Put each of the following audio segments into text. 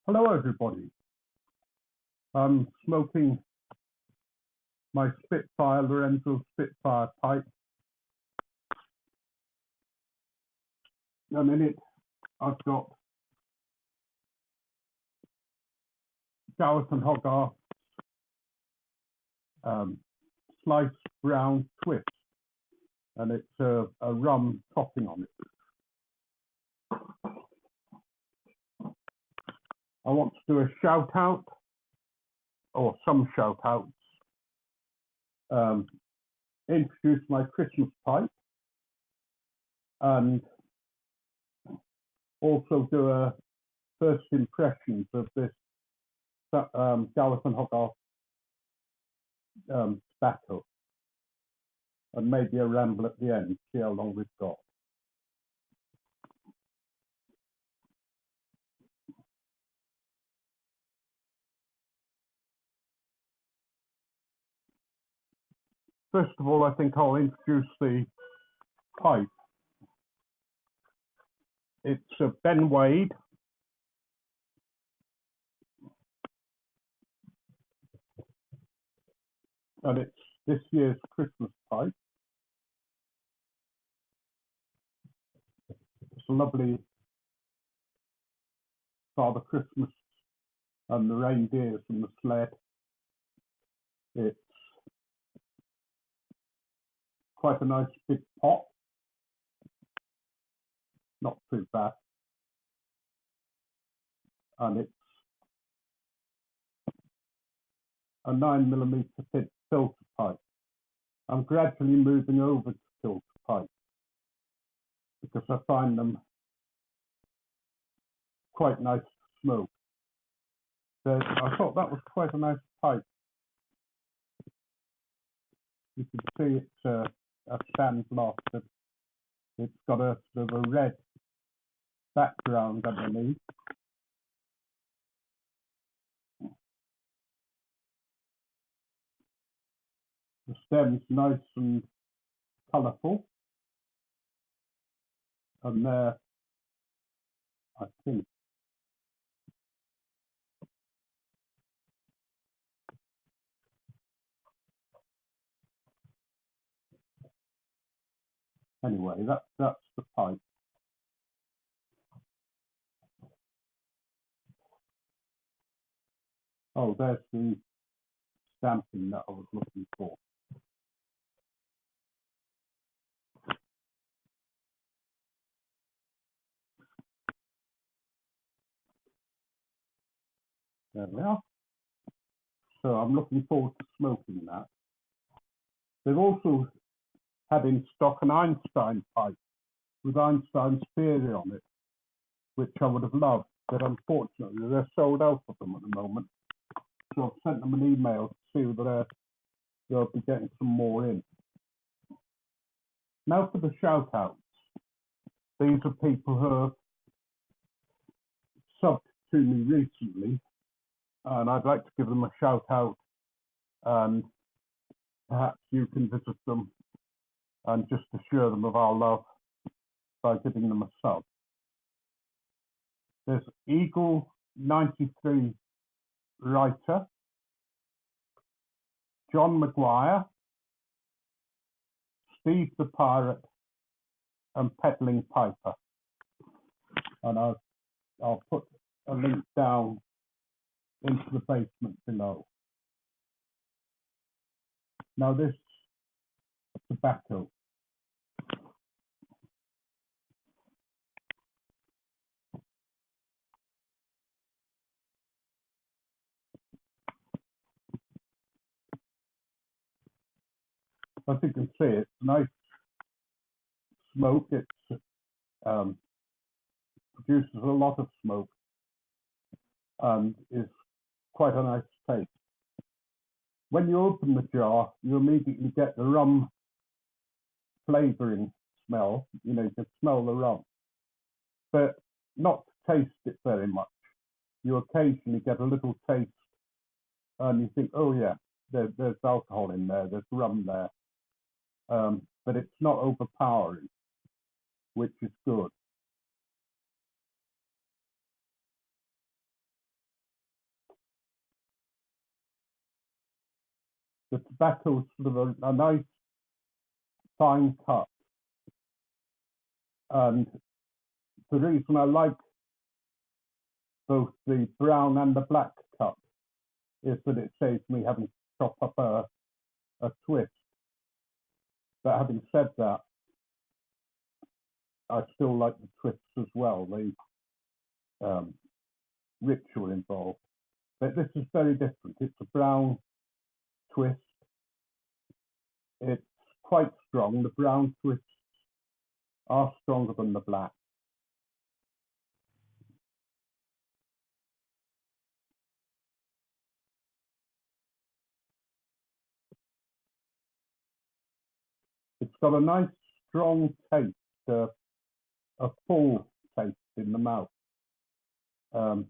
Hello everybody. I'm smoking my Lorenzo Spitfire pipe, and in it I've got Gowith and Hogarth sliced brown twist, and it's a rum topping on it. I want to do a shout out, or some shout outs, introduce my Christmas pipe, and also do a first impressions of this Gowith and Hogarth tobacco, and maybe a ramble at the end, see how long we've got. First of all, I think I'll introduce the pipe. It's a Ben Wade, and it's this year's Christmas pipe. It's a lovely Father Christmas and the reindeers and the sled. It's quite a nice big pot, not too bad, and it's a 9mm filter pipe. I'm gradually moving over to filter pipes because I find them quite nice to smoke. So I thought that was quite a nice pipe. You can see it's a stand loft. It's got a sort of a red background underneath. The stem's nice and colourful, and there, I think, anyway, that's the pipe. Oh, there's the stamping that I was looking for. There we are. So I'm looking forward to smoking that. They've also had in stock an Einstein pipe with Einstein's theory on it, which I would have loved, but unfortunately they're sold out of them at the moment. So I've sent them an email to see whether they'll be getting some more in. Now for the shout outs. These are people who have subbed to me recently, and I'd like to give them a shout out, and perhaps you can visit them and just assure them of our love by giving them a sub. There's Eagle 93 Writer, John McGuire, Steve the Pirate, and Peddler Piper. And I'll put a link down into the basement below. Now this tobacco. As you can see, it's nice smoke. It produces a lot of smoke and is quite a nice taste. When you open the jar, you immediately get the rum flavouring smell. You know, you can smell the rum, but not to taste it very much. You occasionally get a little taste and you think, oh yeah, there's alcohol in there, there's rum there. But it's not overpowering, which is good. The tobacco is sort of a nice fine cut. And the reason I like both the brown and the black cut is that it saves me having to chop up a twist. But having said that, I still like the twists as well, the ritual involved. But this is very different. It's a brown twist. It's quite strong. The brown twists are stronger than the black. It's got a nice strong taste, a full taste in the mouth. A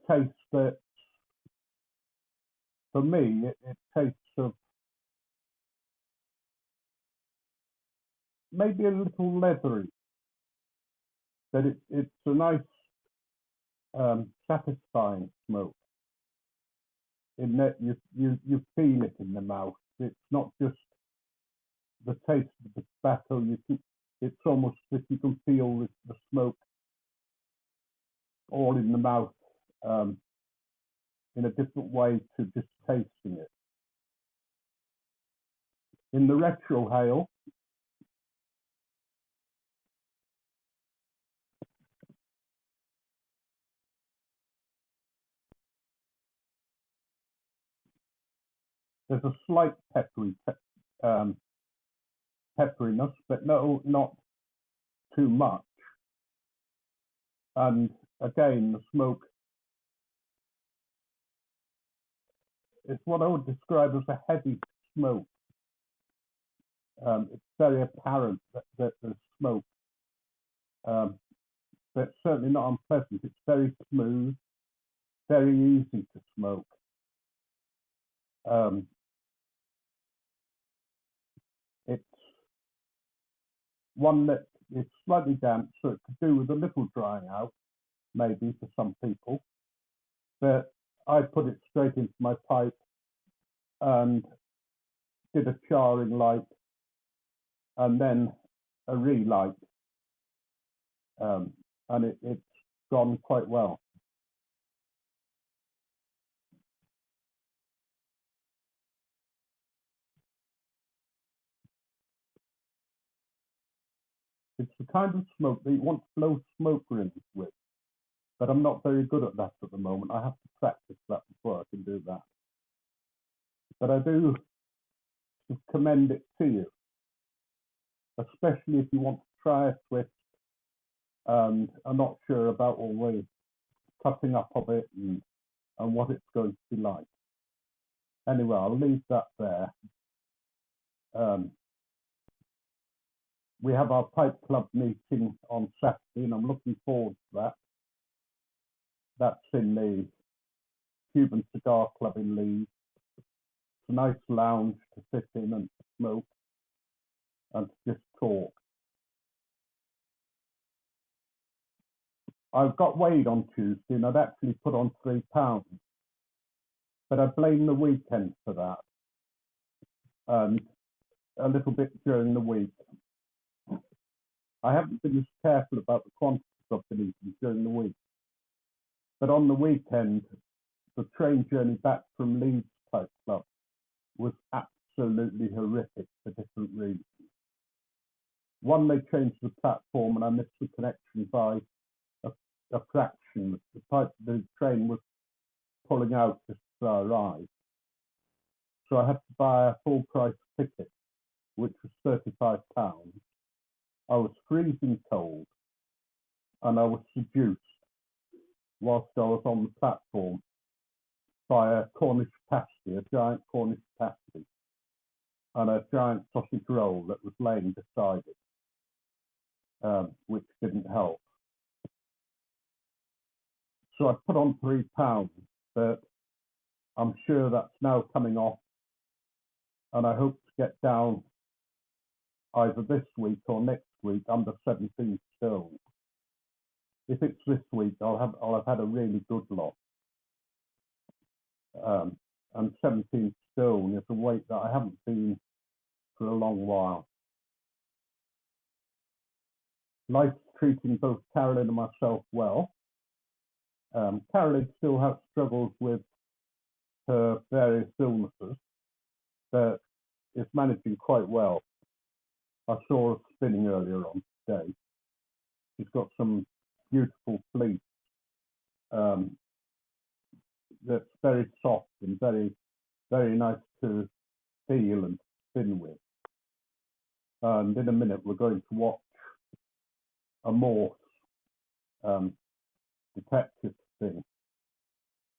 taste that, for me, it tastes of maybe a little leathery, but it's a nice satisfying smoke in that you feel it in the mouth. It's not just the taste of the tobacco. It's almost as if you can feel the smoke all in the mouth in a different way to just tasting it. In the retrohale, there's a slight pepperiness, but no, not too much. And again, the smoke is what I would describe as a heavy smoke. It's very apparent that there's smoke, but certainly not unpleasant. It's very smooth, very easy to smoke. It's one that is slightly damp, so it could do with a little drying out, maybe for some people. But I put it straight into my pipe and did a charring light and then a relight, and it's gone quite well. It's the kind of smoke that you want to blow smoke rings with, but I'm not very good at that at the moment. I have to practice that before I can do that. But I do commend it to you, especially if you want to try a twist and are not sure about all the cutting up of it and what it's going to be like. Anyway, I'll leave that there. We have our pipe club meeting on Saturday, and I'm looking forward to that. That's in the Cuban Cigar Club in Leeds. It's a nice lounge to sit in and smoke and to just talk. I've got weighed on Tuesday, and I'd actually put on 3 pounds, but I blame the weekend for that, and a little bit during the week. I haven't been as careful about the quantities I've been eating during the week, but on the weekend, the train journey back from Leeds Pipe Club was absolutely horrific for different reasons. One, they changed the platform and I missed the connection by a fraction. The train was pulling out just as I arrived. So I had to buy a full price ticket, which was £35. I was freezing cold and I was seduced whilst I was on the platform by a Cornish pasty, a giant Cornish pasty, and a giant sausage roll that was laying beside it, which didn't help. So I put on £3, but I'm sure that's now coming off, and I hope to get down either this week or next week under 17 stone. If it's this week, I'll have had a really good loss. and 17 stone is a weight that I haven't seen for a long while. Life's treating both Carolyn and myself well. Carolyn still has struggles with her various illnesses, but is managing quite well. I saw her spinning earlier on today. She's got some beautiful fleece that's very soft and very, very nice to feel and spin with. And in a minute, we're going to watch a Morse detective thing.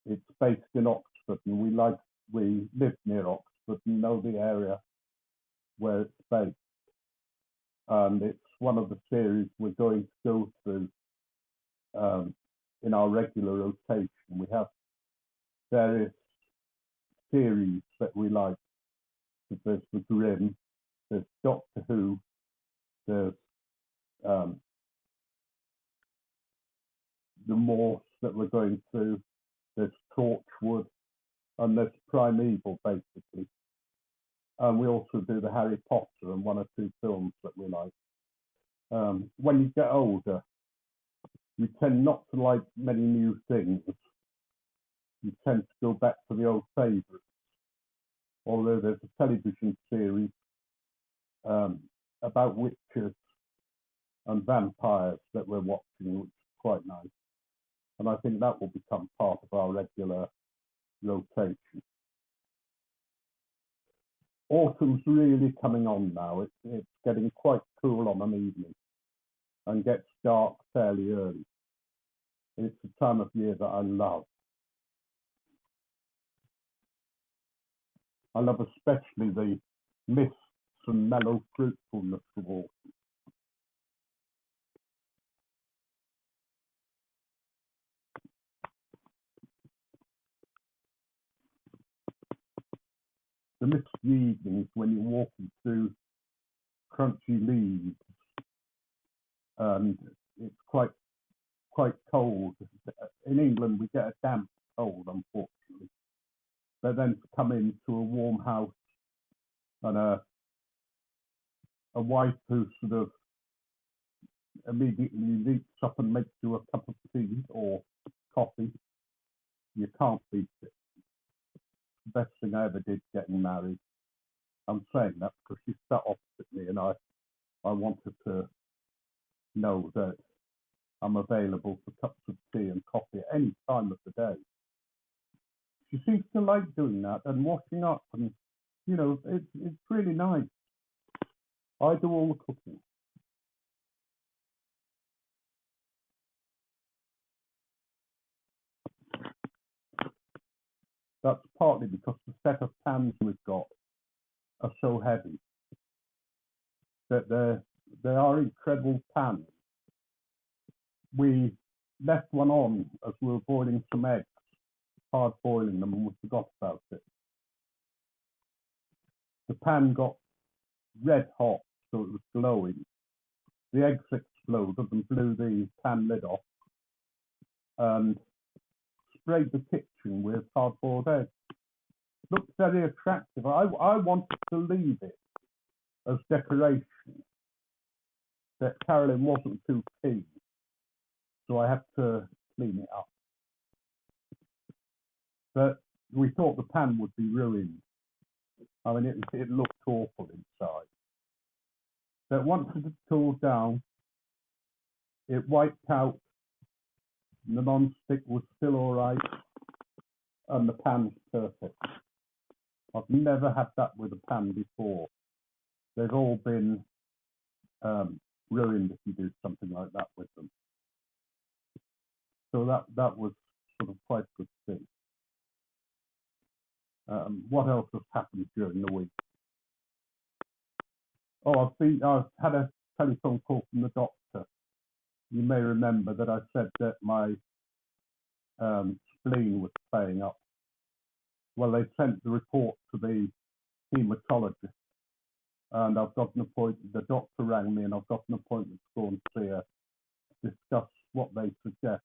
It's based in Oxford, and we live near Oxford and know the area where it's based. And it's one of the series we're going to go through in our regular rotation. We have various series that we like. There's the Grimm, there's Doctor Who, there's the Morse that we're going through, there's Torchwood, and there's Primeval, basically. And we also do the Harry Potter and one or two films that we like. When you get older, you tend not to like many new things. You tend to go back to the old favourites. Although there's a television series about witches and vampires that we're watching, which is quite nice. And I think that will become part of our regular rotation. Autumn's really coming on now. It's getting quite cool on an evening and gets dark fairly early. It's a time of year that I love. I love especially the mists and mellow fruitfulness of autumn. The misty evenings when you're walking through crunchy leaves, and it's quite cold. In England, we get a damp cold, unfortunately. But then to come into a warm house and a wife who sort of immediately leaps up and makes you a cup of tea or coffee, you can't beat it. The best thing I ever did getting married. I'm saying that because she sat opposite me, and I wanted to know that I'm available for cups of tea and coffee at any time of the day. She seems to like doing that and washing up, and you know, it's really nice. I do all the cooking. That's partly because the set of pans we've got are so heavy that they are incredible pans. We left one on as we were boiling some eggs, hard boiling them, and we forgot about it. The pan got red hot, so it was glowing. The eggs exploded and blew the pan lid off and sprayed the kitchen with hard-boiled eggs. Looked very attractive. I wanted to leave it as decoration, but Carolyn wasn't too keen, so I had to clean it up. But we thought the pan would be ruined. I mean, it looked awful inside. But once it had cooled down, it wiped out, and the non-stick was still all right, and the pan's perfect. I've never had that with a pan before. They've all been ruined if you do something like that with them. So that was sort of quite a good thing. What else has happened during the week? Oh, I've had a telephone call from the doctor. You may remember that I said that my spleen was playing up. Well, they sent the report to the haematologist, and I've got an appointment. The doctor rang me, and I've got an appointment to go and see her, discuss what they suggest.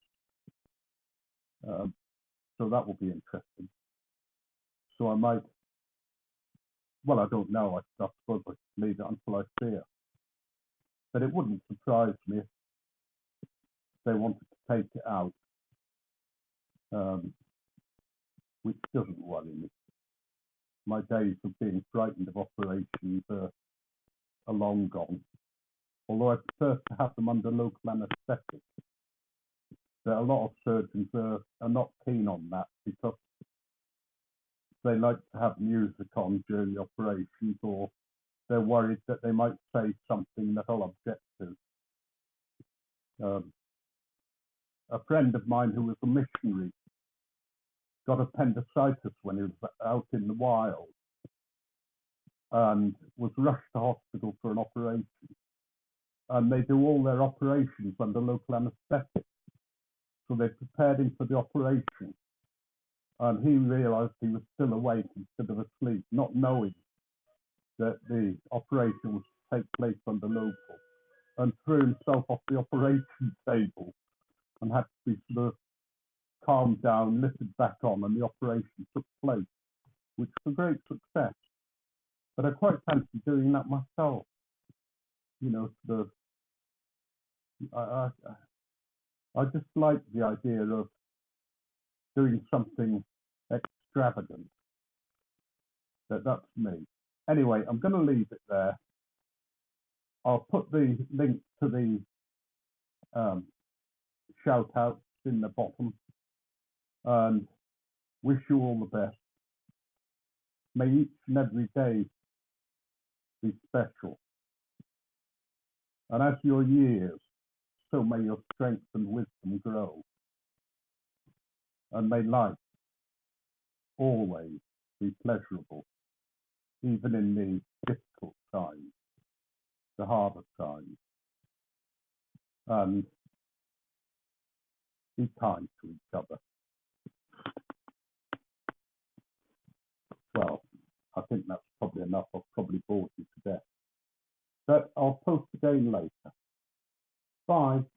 So that will be interesting. So I might, well, I don't know. I suppose I should leave it until I see it. But it wouldn't surprise me if they wanted to take it out, which doesn't worry me. My days of being frightened of operations are long gone. Although I prefer to have them under local anaesthetic. But a lot of surgeons are not keen on that because they like to have music on during the operations, or they're worried that they might say something that I'll object to. A friend of mine who was a missionary got appendicitis when he was out in the wild and was rushed to hospital for an operation. And they do all their operations under local anaesthetic. So they prepared him for the operation. And he realised he was still awake instead of asleep, not knowing that the operation was to take place under local, and threw himself off the operation table and had to be sort of calmed down, lifted back on, and the operation took place, which was a great success. But I quite fancy doing that myself. You know, sort of, I just like the idea of doing something extravagant. That's me. Anyway, I'm going to leave it there. I'll put the link to the shout outs in the bottom, and wish you all the best. May each and every day be special. And as your years, so may your strength and wisdom grow. And may life always be pleasurable, even in the difficult times, the harder times. And be kind to each other. Well, I think that's probably enough. I've probably bored you to death. But I'll post again later. Bye.